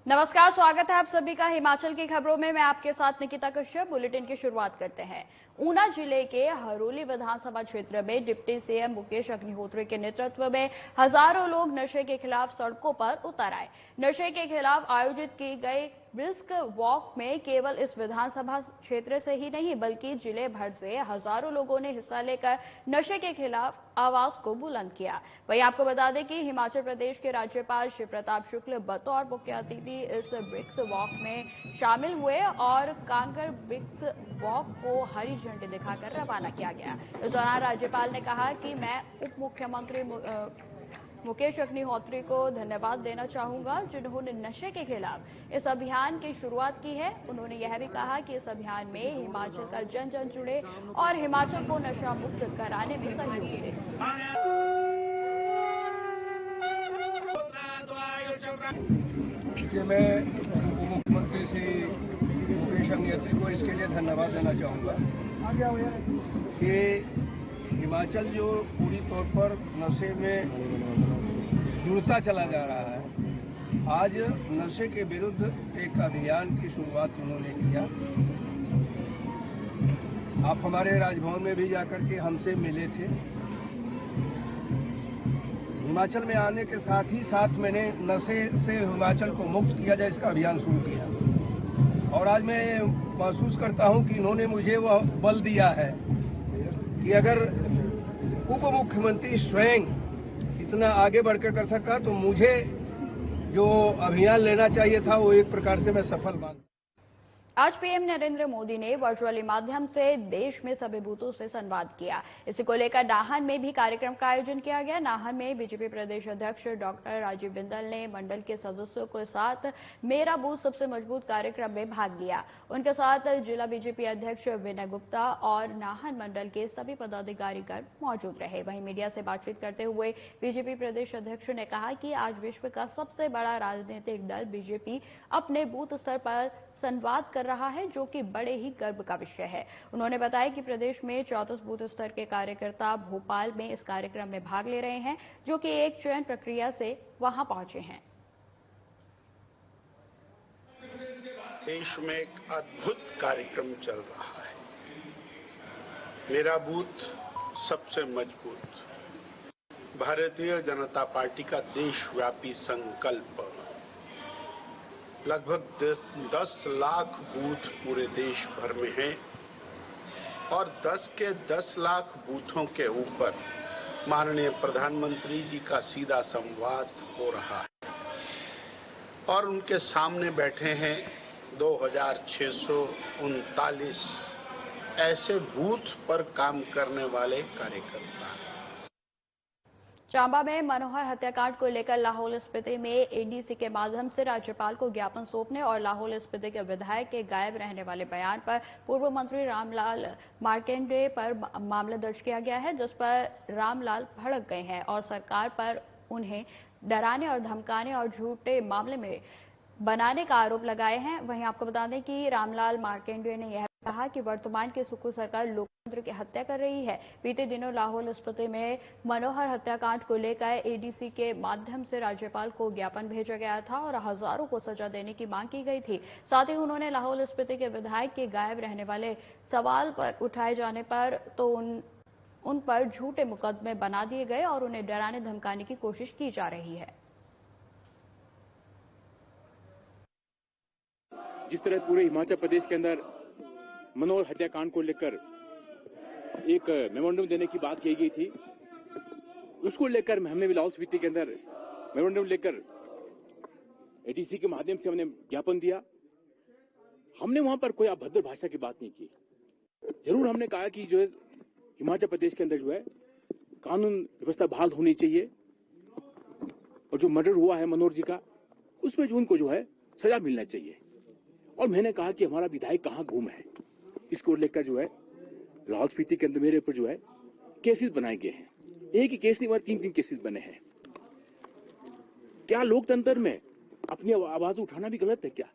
नमस्कार, स्वागत है आप सभी का हिमाचल की खबरों में। मैं आपके साथ निकिता कश्यप। बुलेटिन की शुरुआत करते हैं। ऊना जिले के हरोली विधानसभा क्षेत्र में डिप्टी सीएम मुकेश अग्निहोत्री के नेतृत्व में हजारों लोग नशे के खिलाफ सड़कों पर उतर आए। नशे के खिलाफ आयोजित की गई ब्रिस्क वॉक में केवल इस विधानसभा क्षेत्र से ही नहीं बल्कि जिले भर से हजारों लोगों ने हिस्सा लेकर नशे के खिलाफ आवाज को बुलंद किया। वहीं आपको बता दें कि हिमाचल प्रदेश के राज्यपाल शिव प्रताप शुक्ल बतौर मुख्य अतिथि इस ब्रिक्स वॉक में शामिल हुए और कांगड़ ब्रिक्स वॉक को हरी झंडी दिखाकर रवाना किया गया। इस दौरान राज्यपाल ने कहा कि मैं उप मुख्यमंत्री मुकेश अग्निहोत्री को धन्यवाद देना चाहूंगा जिन्होंने नशे के खिलाफ इस अभियान की शुरुआत की है। उन्होंने यह भी कहा कि इस अभियान में हिमाचल का जन जन जुड़े और हिमाचल को नशा मुक्त कराने में सहयोग दे। मैं उप मुख्यमंत्री श्री मुकेश अग्निहोत्री को इसके लिए धन्यवाद देना चाहूँगा कि हिमाचल जो पूरी तौर पर नशे में जुड़ता चला जा रहा है, आज नशे के विरुद्ध एक अभियान की शुरुआत उन्होंने किया। आप हमारे राजभवन में भी जाकर के हमसे मिले थे। हिमाचल में आने के साथ ही साथ मैंने नशे से हिमाचल को मुक्त किया जाए इसका अभियान शुरू किया और आज मैं महसूस करता हूं कि इन्होंने मुझे वह बल दिया है कि अगर उप मुख्यमंत्री स्वयं इतना आगे बढ़कर कर सका तो मुझे जो अभियान लेना चाहिए था वो एक प्रकार से मैं सफल मान। आज पीएम नरेंद्र मोदी ने वर्चुअली माध्यम से देश में सभी बूथों से संवाद किया। इसी को लेकर नाहन में भी कार्यक्रम का आयोजन किया गया। नाहन में बीजेपी प्रदेश अध्यक्ष डॉक्टर राजीव बिंदल ने मंडल के सदस्यों के साथ मेरा बूथ सबसे मजबूत कार्यक्रम में भाग लिया। उनके साथ जिला बीजेपी अध्यक्ष विनय गुप्ता और नाहन मंडल के सभी पदाधिकारीगण मौजूद रहे। वहीं मीडिया से बातचीत करते हुए बीजेपी प्रदेश अध्यक्ष ने कहा कि आज विश्व का सबसे बड़ा राजनीतिक दल बीजेपी अपने बूथ स्तर पर संवाद कर रहा है, जो कि बड़े ही गर्व का विषय है। उन्होंने बताया कि प्रदेश में 34 बूथ स्तर के कार्यकर्ता भोपाल में इस कार्यक्रम में भाग ले रहे हैं, जो कि एक चयन प्रक्रिया से वहां पहुंचे हैं। देश में एक अद्भुत कार्यक्रम चल रहा है। मेरा बूथ सबसे मजबूत। भारतीय जनता पार्टी का देशव्यापी संकल्प। लगभग 10 लाख बूथ पूरे देश भर में हैं और 10 के 10 लाख बूथों के ऊपर माननीय प्रधानमंत्री जी का सीधा संवाद हो रहा है और उनके सामने बैठे हैं 2639 ऐसे बूथ पर काम करने वाले कार्यकर्ता। चांबा में मनोहर हत्याकांड को लेकर लाहौल स्पीति में एडीसी के माध्यम से राज्यपाल को ज्ञापन सौंपने और लाहौल स्पीति के विधायक के गायब रहने वाले बयान पर पूर्व मंत्री रामलाल मार्केंडे पर मामला दर्ज किया गया है, जिस पर रामलाल भड़क गए हैं और सरकार पर उन्हें डराने और धमकाने और झूठे मामले में बनाने का आरोप लगाए हैं। वहीं आपको बता दें कि रामलाल मार्केंडे ने यह कहा कि वर्तमान की सुक्खू सरकार लोकतंत्र की हत्या कर रही है। बीते दिनों लाहौल स्पीति में मनोहर हत्याकांड को लेकर एडीसी के माध्यम से राज्यपाल को ज्ञापन भेजा गया था और हजारों को सजा देने की मांग की गई थी। साथ ही उन्होंने लाहौल स्पीति के विधायक के गायब रहने वाले सवाल पर उठाए जाने पर तो उन पर झूठे मुकदमे बना दिए गए और उन्हें डराने धमकाने की कोशिश की जा रही है। जिस तरह पूरे हिमाचल प्रदेश के अंदर मनोहर हत्याकांड को लेकर एक मेमोरेंडम देने की बात कही गई थी, उसको लेकर हमने भी लाहौल स्पीति के अंदर मेमोरेंडम लेकर एडीसी के माध्यम से हमने ज्ञापन दिया। हमने वहां पर कोई अभद्र भाषा की बात नहीं की। जरूर हमने कहा कि जो है हिमाचल प्रदेश के अंदर जो है कानून व्यवस्था बहाल होनी चाहिए और जो मर्डर हुआ है मनोहर जी का उसमें जो उनको जो है सजा मिलना चाहिए। और मैंने कहा कि हमारा विधायक कहां गुम है, इसको लेकर जो है लाहौल स्पीति के अंदर मेरे ऊपर जो है केसेस बनाए गए हैं। एक ही केस नहीं बल्कि 3 केसेस बने हैं। क्या लोकतंत्र में अपनी आवाज उठाना भी गलत है क्या?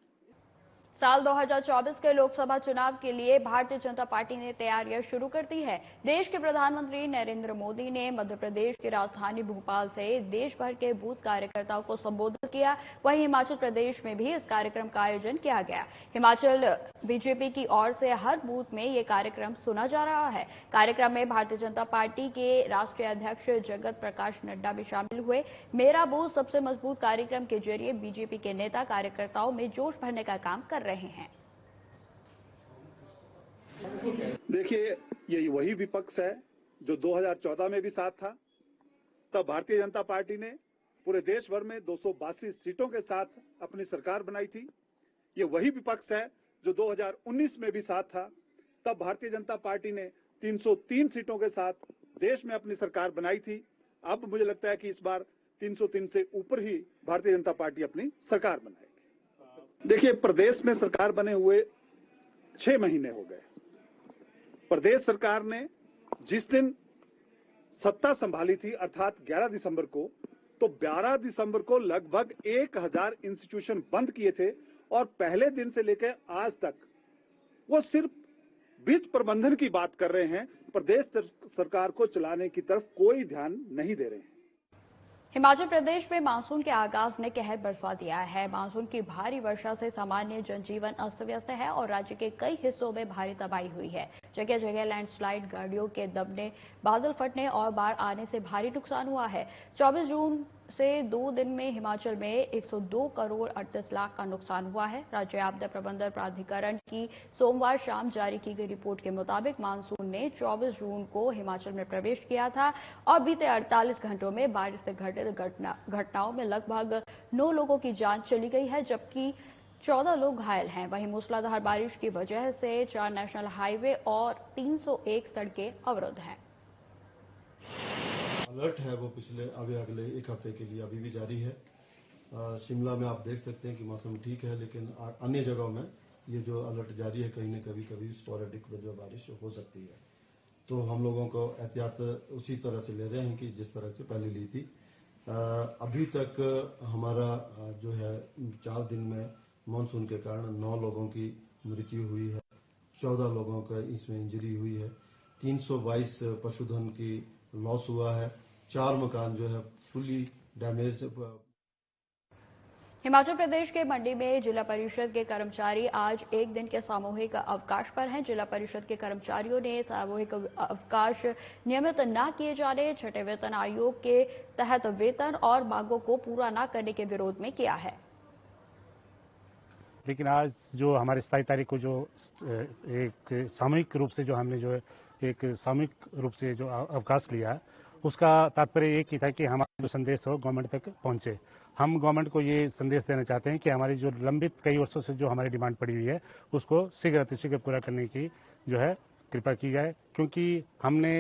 साल 2024 के लोकसभा चुनाव के लिए भारतीय जनता पार्टी ने तैयारियां शुरू कर दी है। देश के प्रधानमंत्री नरेंद्र मोदी ने मध्य प्रदेश की राजधानी भोपाल से देश भर के बूथ कार्यकर्ताओं को संबोधित किया। वहीं हिमाचल प्रदेश में भी इस कार्यक्रम का आयोजन किया गया। हिमाचल बीजेपी की ओर से हर बूथ में ये कार्यक्रम सुना जा रहा है। कार्यक्रम में भारतीय जनता पार्टी के राष्ट्रीय अध्यक्ष जगत प्रकाश नड्डा भी शामिल हुए। मेरा बूथ सबसे मजबूत कार्यक्रम के जरिए बीजेपी के नेता कार्यकर्ताओं में जोश भरने का काम कर रहे हैं। देखिए, ये वही विपक्ष है जो 2014 में भी साथ था। तब भारतीय जनता पार्टी ने पूरे देश भर में 282 सीटों के साथ अपनी सरकार बनाई थी। ये वही विपक्ष है जो 2019 में भी साथ था। तब भारतीय जनता पार्टी ने 303 सीटों के साथ देश में अपनी सरकार बनाई थी। अब मुझे लगता है कि इस बार 303 से ऊपर ही भारतीय जनता पार्टी अपनी सरकार बनाएगी। देखिए, प्रदेश में सरकार बने हुए 6 महीने हो गए। प्रदेश सरकार ने जिस दिन सत्ता संभाली थी अर्थात 11 दिसंबर को, तो 12 दिसंबर को लगभग 1000 इंस्टीट्यूशन बंद किए थे और पहले दिन से लेकर आज तक वो सिर्फ वित्त प्रबंधन की बात कर रहे हैं। प्रदेश सरकार को चलाने की तरफ कोई ध्यान नहीं दे रहे हैं। हिमाचल प्रदेश में मानसून के आगाज ने कहर बरसा दिया है। मानसून की भारी वर्षा से सामान्य जनजीवन अस्त व्यस्त है और राज्य के कई हिस्सों में भारी तबाही हुई है। जगह जगह लैंडस्लाइड, गाड़ियों के दबने, बादल फटने और बाढ़ आने से भारी नुकसान हुआ है। 24 जून से 2 दिन में हिमाचल में 102 करोड़ 38 लाख का नुकसान हुआ है। राज्य आपदा प्रबंधन प्राधिकरण की सोमवार शाम जारी की गई रिपोर्ट के मुताबिक मानसून ने 24 जून को हिमाचल में प्रवेश किया था और बीते 48 घंटों में बारिश से घटित घटनाओं में लगभग 9 लोगों की जान चली गई है, जबकि 14 लोग घायल हैं। वहीं मूसलाधार बारिश की वजह से 4 नेशनल हाईवे और 301 सड़कें अवरुद्ध हैं। अलर्ट है वो पिछले अगले 1 हफ्ते के लिए अभी भी जारी है। शिमला में आप देख सकते हैं कि मौसम ठीक है, लेकिन अन्य जगहों में ये जो अलर्ट जारी है, कहीं न कभी स्पोरेडिक जो बारिश हो सकती है। तो हम लोगों को एहतियात उसी तरह से ले रहे हैं कि जिस तरह से पहले ली थी। अभी तक हमारा जो है 4 दिन में मानसून के कारण 9 लोगों की मृत्यु हुई है, 14 लोगों का इसमें इंजरी हुई है, 322 पशुधन की लॉस हुआ है, 4 मकान जो है फुली डैमेज्ड। हिमाचल प्रदेश के मंडी में जिला परिषद के कर्मचारी आज 1 दिन के सामूहिक अवकाश पर हैं। जिला परिषद के कर्मचारियों ने सामूहिक अवकाश नियमित न किए जाने, छठे वेतन आयोग के तहत वेतन और मांगों को पूरा न करने के विरोध में किया है। लेकिन आज जो हमारे 27 तारीख को जो एक सामूहिक रूप से जो हमने जो एक सामूहिक रूप से जो अवकाश लिया, उसका तात्पर्य एक ही था कि हमारा जो संदेश हो गवर्नमेंट तक पहुंचे। हम गवर्नमेंट को ये संदेश देना चाहते हैं कि हमारी जो लंबित कई वर्षों से जो हमारी डिमांड पड़ी हुई है, उसको शीघ्र पूरा करने की जो है कृपा की जाए। क्योंकि हमने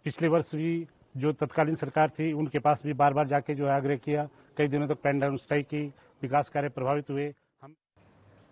पिछले वर्ष भी जो तत्कालीन सरकार थी उनके पास भी बार बार जाके जो है आग्रह किया, कई दिनों तक पेन डाउन स्ट्राइक की, विकास कार्य प्रभावित हुए।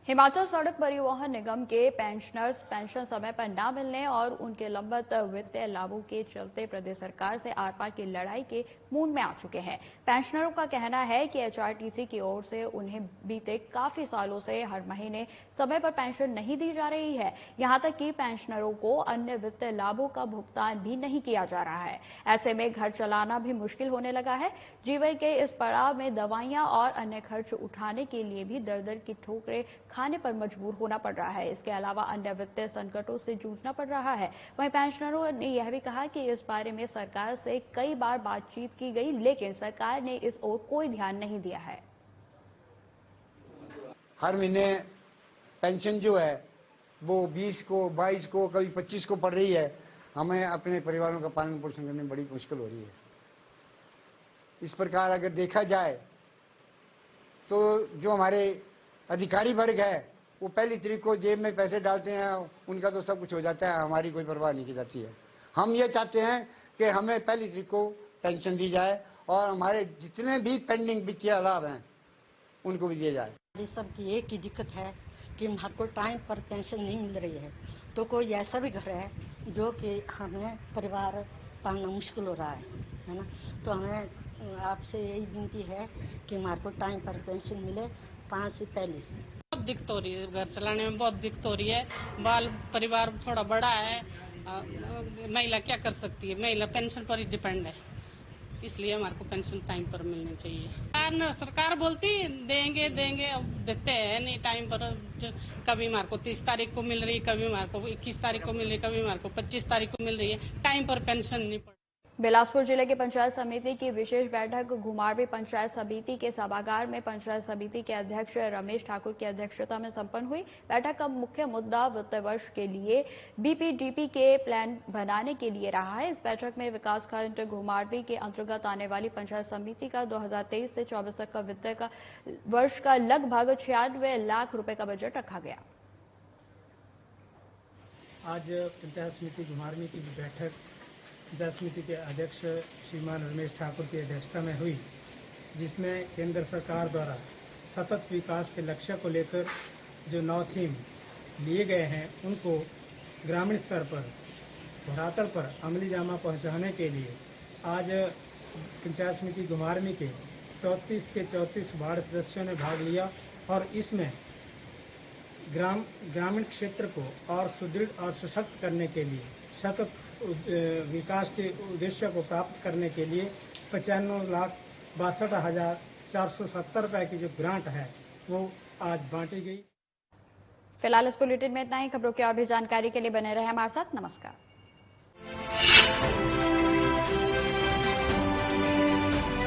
हिमाचल सड़क परिवहन निगम के पेंशनर्स पेंशन समय पर न मिलने और उनके लंबित वित्तीय लाभों के चलते प्रदेश सरकार से आर पार की लड़ाई के मूड में आ चुके हैं। पेंशनरों का कहना है कि एचआरटीसी की ओर से उन्हें बीते काफी सालों से हर महीने समय पर पेंशन नहीं दी जा रही है। यहां तक कि पेंशनरों को अन्य वित्तीय लाभों का भुगतान भी नहीं किया जा रहा है। ऐसे में घर चलाना भी मुश्किल होने लगा है। जीवन के इस पड़ाव में दवाइयां और अन्य खर्च उठाने के लिए भी दर दर की ठोकरें खाने पर मजबूर होना पड़ रहा है। इसके अलावा अन्य वित्तीय संकटों से जूझना पड़ रहा है। वहीं पेंशनरों ने यह भी कहा कि इस बारे में सरकार से कई बार बातचीत की गई, लेकिन सरकार ने इस ओर कोई ध्यान नहीं दिया है। हर महीने पेंशन जो है वो 20 को, 22 को, कभी 25 को पड़ रही है। हमें अपने परिवारों का पालन पोषण करने में बड़ी मुश्किल हो रही है। इस प्रकार अगर देखा जाए तो जो हमारे अधिकारी वर्ग है वो पहली तारीख को जेब में पैसे डालते हैं, उनका तो सब कुछ हो जाता है, हमारी कोई परवाह नहीं की जाती है। हम ये चाहते हैं कि हमें पहली तारीख को पेंशन दी जाए और हमारे जितने भी पेंडिंग वित्तीय लाभ हैं उनको भी दिया जाए। सबकी एक ही दिक्कत है कि हमारे को टाइम पर पेंशन नहीं मिल रही है। तो कोई ऐसा भी घर है जो कि हमें परिवार पालना मुश्किल हो रहा है ना। तो हमें आपसे यही विनती है कि हमारे को टाइम पर पेंशन मिले 5 से पहले। दिक्कत हो रही है, घर चलाने में बहुत दिक्कत हो रही है। बाल परिवार थोड़ा बड़ा है, महिला क्या कर सकती है, महिला पेंशन पर ही डिपेंड है, इसलिए हमारे को पेंशन टाइम पर मिलनी चाहिए। सरकार बोलती देंगे देंगे, अब देते हैं नहीं टाइम पर। कभी हमारे को 30 तारीख को मिल रही है, कभी हमारे को 21 तारीख को मिल रही है, कभी हमारे को 25 तारीख को मिल रही है, टाइम पर पेंशन नहीं पड़। बिलासपुर जिले की पंचायत समिति की विशेष बैठक घुमारवी पंचायत समिति के सभागार में पंचायत समिति के अध्यक्ष रमेश ठाकुर की अध्यक्षता में संपन्न हुई। बैठक का मुख्य मुद्दा वित्त वर्ष के लिए बीपीडीपी के प्लान बनाने के लिए रहा है। इस बैठक में विकासखंड घुमारवी के अंतर्गत आने वाली पंचायत समिति का 2023 से 24 तक का वित्त का वर्ष का लगभग 96 लाख रुपए का बजट रखा गया। आज पंचायत समिति घुमारवी की बैठक पंचायत समिति के अध्यक्ष श्रीमान रमेश ठाकुर की अध्यक्षता में हुई, जिसमें केंद्र सरकार द्वारा सतत विकास के लक्ष्य को लेकर जो 9 थीम लिए गए हैं उनको ग्रामीण स्तर पर धरातल पर अमली जामा पहुंचाने के लिए आज पंचायत समिति घुमारवी के 34 के 34 वार्ड सदस्यों ने भाग लिया और इसमें ग्रामीण क्षेत्र को और सुदृढ़ और सशक्त करने के लिए, सतत विकास के उद्देश्य को प्राप्त करने के लिए 95,62,470 रुपए की जो ग्रांट है वो आज बांटी गई। फिलहाल इस बुलेटिन में इतना ही। खबरों की और भी जानकारी के लिए बने रहे हमारे साथ। नमस्कार।